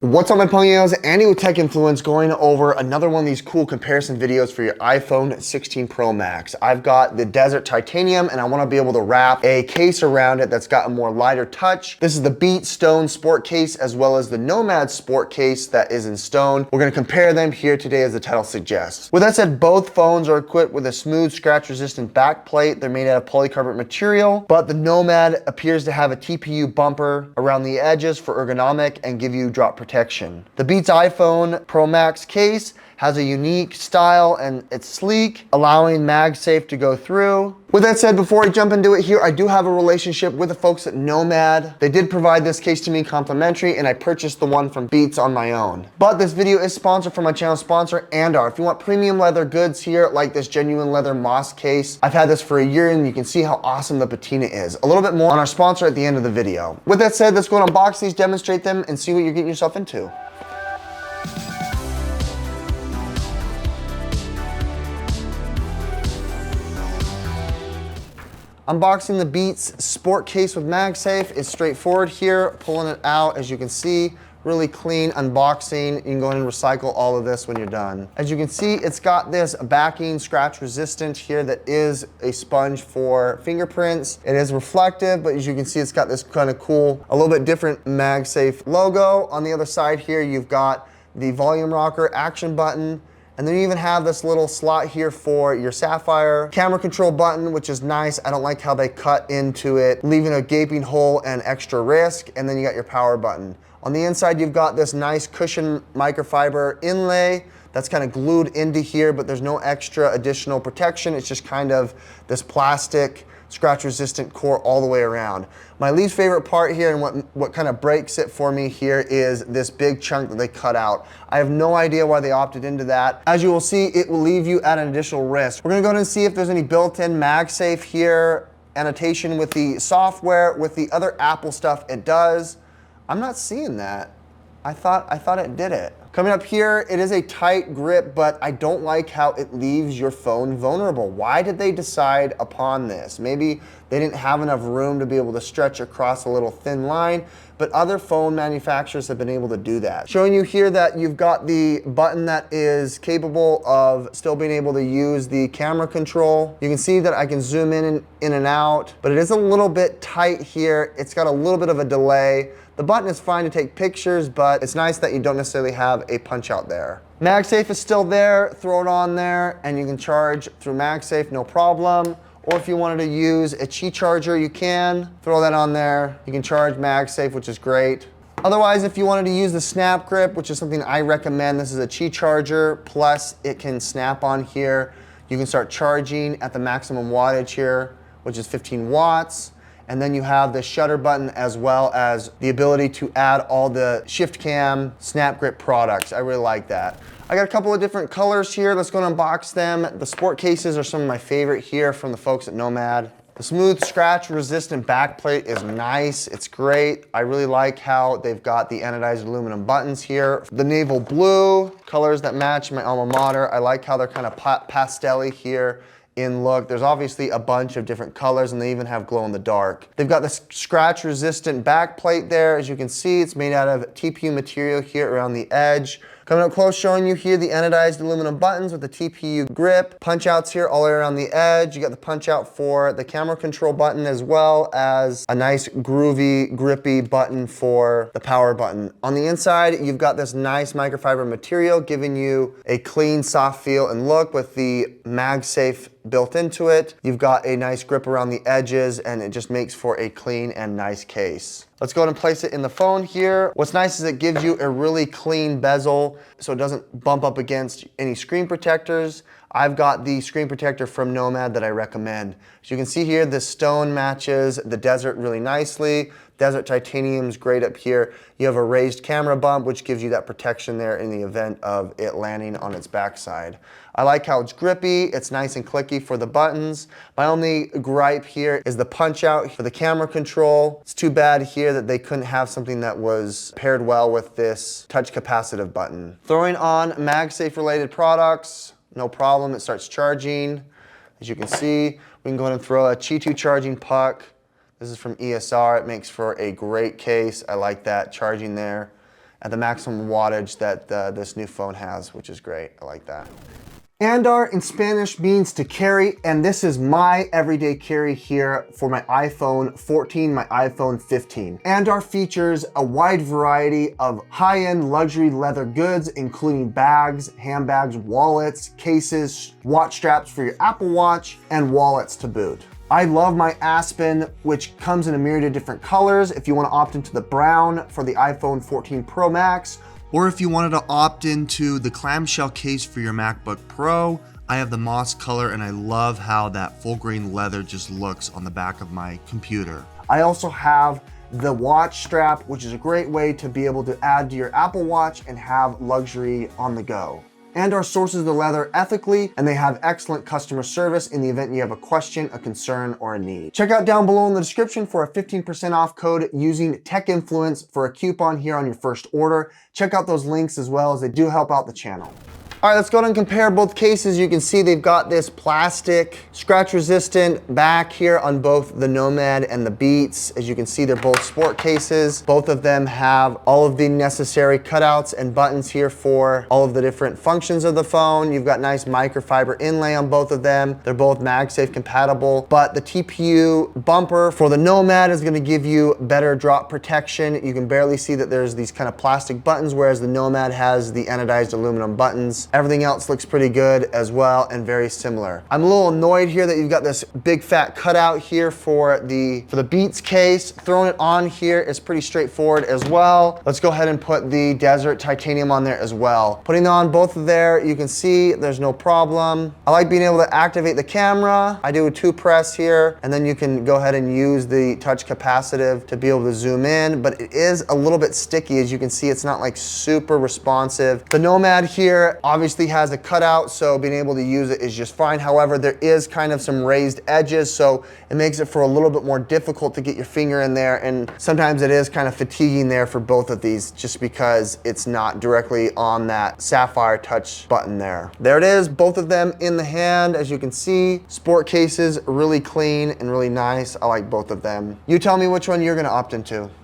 What's up, my Ponios? Andy with Tech Influence going over another one of these cool comparison videos for your iPhone 16 Pro Max. I've got the Desert Titanium and I want to be able to wrap a case around it that's got a more lighter touch. This is the Beat Stone Sport case as well as the Nomad Sport case that is in stone. We're going to compare them here today as the title suggests. With that said, both phones are equipped with a smooth scratch-resistant back plate. They're made out of polycarbonate material, but the Nomad appears to have a TPU bumper around the edges for ergonomic and give you drop protection. The Beats iPhone Pro Max case has a unique style and it's sleek, allowing MagSafe to go through. With that said, before I jump into it here, I do have a relationship with the folks at Nomad. They did provide this case to me complimentary and I purchased the one from Beats on my own. But this video is sponsored from my channel sponsor, Andar. If you want premium leather goods here, like this genuine leather moss case, I've had this for a year and you can see how awesome the patina is. A little bit more on our sponsor at the end of the video. With that said, let's go and unbox these, demonstrate them, and see what you're getting yourself into. Unboxing the Beats Sport case with MagSafe is straightforward here. Pulling it out, as you can see, really clean unboxing. You can go ahead and recycle all of this when you're done. As you can see, it's got this backing scratch resistant here that is a sponge for fingerprints. It is reflective, but as you can see, it's got this kind of cool, a little bit different MagSafe logo. On the other side here, you've got the volume rocker action button. And then you even have this little slot here for your Sapphire camera control button, which is nice. I don't like how they cut into it, leaving a gaping hole and extra risk. And then you got your power button. On the inside, you've got this nice cushion microfiber inlay that's kind of glued into here, but there's no extra additional protection. It's just kind of this plastic scratch resistant core all the way around. My least favorite part here and what kind of breaks it for me here is this big chunk that they cut out. I have no idea why they opted into that. As you will see, it will leave you at an additional risk. We're gonna go ahead and see if there's any built-in MagSafe here, annotation with the software. With the other Apple stuff, it does. I'm not seeing that. I thought it did it. Coming up here, it is a tight grip, but I don't like how it leaves your phone vulnerable. Why did they decide upon this? Maybe they didn't have enough room to be able to stretch across a little thin line, but other phone manufacturers have been able to do that. Showing you here that you've got the button that is capable of still being able to use the camera control. You can see that I can zoom in and out, but it is a little bit tight here. It's got a little bit of a delay. The button is fine to take pictures, but it's nice that you don't necessarily have a punch out there. MagSafe is still there, throw it on there, and you can charge through MagSafe, no problem. Or if you wanted to use a Qi charger, you can. Throw that on there. You can charge MagSafe, which is great. Otherwise, if you wanted to use the SnapGrip, which is something I recommend, this is a Qi charger, plus it can snap on here. You can start charging at the maximum wattage here, which is 15 watts. And then you have the shutter button as well as the ability to add all the ShiftCam SnapGrip products. I really like that. I got a couple of different colors here. Let's go and unbox them. The sport cases are some of my favorite here from the folks at Nomad. The smooth scratch resistant backplate is nice. It's great. I really like how they've got the anodized aluminum buttons here. The naval blue, colors that match my alma mater. I like how they're kind of pastel-y here in look. There's obviously a bunch of different colors and they even have glow in the dark. They've got this scratch resistant back plate there. As you can see, it's made out of TPU material here around the edge. Coming up close, showing you here the anodized aluminum buttons with the TPU grip. Punch outs here all the way around the edge. You got the punch out for the camera control button as well as a nice groovy, grippy button for the power button. On the inside, you've got this nice microfiber material giving you a clean, soft feel and look with the MagSafe built into it. You've got a nice grip around the edges and it just makes for a clean and nice case. Let's go ahead and place it in the phone here. What's nice is it gives you a really clean bezel so it doesn't bump up against any screen protectors. I've got the screen protector from Nomad that I recommend. As you can see here, the stone matches the Desert really nicely. Desert Titanium's great up here. You have a raised camera bump, which gives you that protection there in the event of it landing on its backside. I like how it's grippy. It's nice and clicky for the buttons. My only gripe here is the punch out for the camera control. It's too bad here that they couldn't have something that was paired well with this touch capacitive button. Throwing on MagSafe related products, no problem, it starts charging. As you can see, we can go ahead and throw a Qi 2 charging puck. This is from ESR, it makes for a great case. I like that charging there. at the maximum wattage that this new phone has, which is great. I like that. Andar in Spanish means to carry, and this is my everyday carry here for my iPhone 14, my iPhone 15. Andar features a wide variety of high-end luxury leather goods, including bags, handbags, wallets, cases, watch straps for your Apple Watch, and wallets to boot. I love my Aspen, which comes in a myriad of different colors. If you want to opt into the brown for the iPhone 14 Pro Max, or if you wanted to opt into the clamshell case for your MacBook Pro, I have the moss color, and I love how that full grain leather just looks on the back of my computer. I also have the watch strap, which is a great way to be able to add to your Apple Watch and have luxury on the go. Andar sources the leather ethically, and they have excellent customer service in the event you have a question, a concern, or a need. Check out down below in the description for a 15% off code using Tech Influence for a coupon here on your first order. Check out those links as well, as they do help out the channel. All right, let's go ahead and compare both cases. You can see they've got this plastic, scratch-resistant back here on both the Nomad and the Beats. As you can see, they're both sport cases. Both of them have all of the necessary cutouts and buttons here for all of the different functions of the phone. You've got nice microfiber inlay on both of them. They're both MagSafe compatible, but the TPU bumper for the Nomad is gonna give you better drop protection. You can barely see that there's these kind of plastic buttons, whereas the Nomad has the anodized aluminum buttons. Everything else looks pretty good as well, and very similar. I'm a little annoyed here that you've got this big fat cutout here for the Beats case. Throwing it on here is pretty straightforward as well. Let's go ahead and put the Desert Titanium on there as well. Putting on both of there, you can see there's no problem. I like being able to activate the camera. I do a 2 press here, and then you can go ahead and use the touch capacitive to be able to zoom in, but it is a little bit sticky. As you can see, it's not like super responsive. The Nomad here obviously has a cutout, so being able to use it is just fine. However, there is kind of some raised edges, so it makes it for a little bit more difficult to get your finger in there, and sometimes it is kind of fatiguing there for both of these, just because it's not directly on that sapphire touch button there. There it is, both of them in the hand. As you can see, sport cases, really clean and really nice. I like both of them. You tell me which one you're gonna opt into.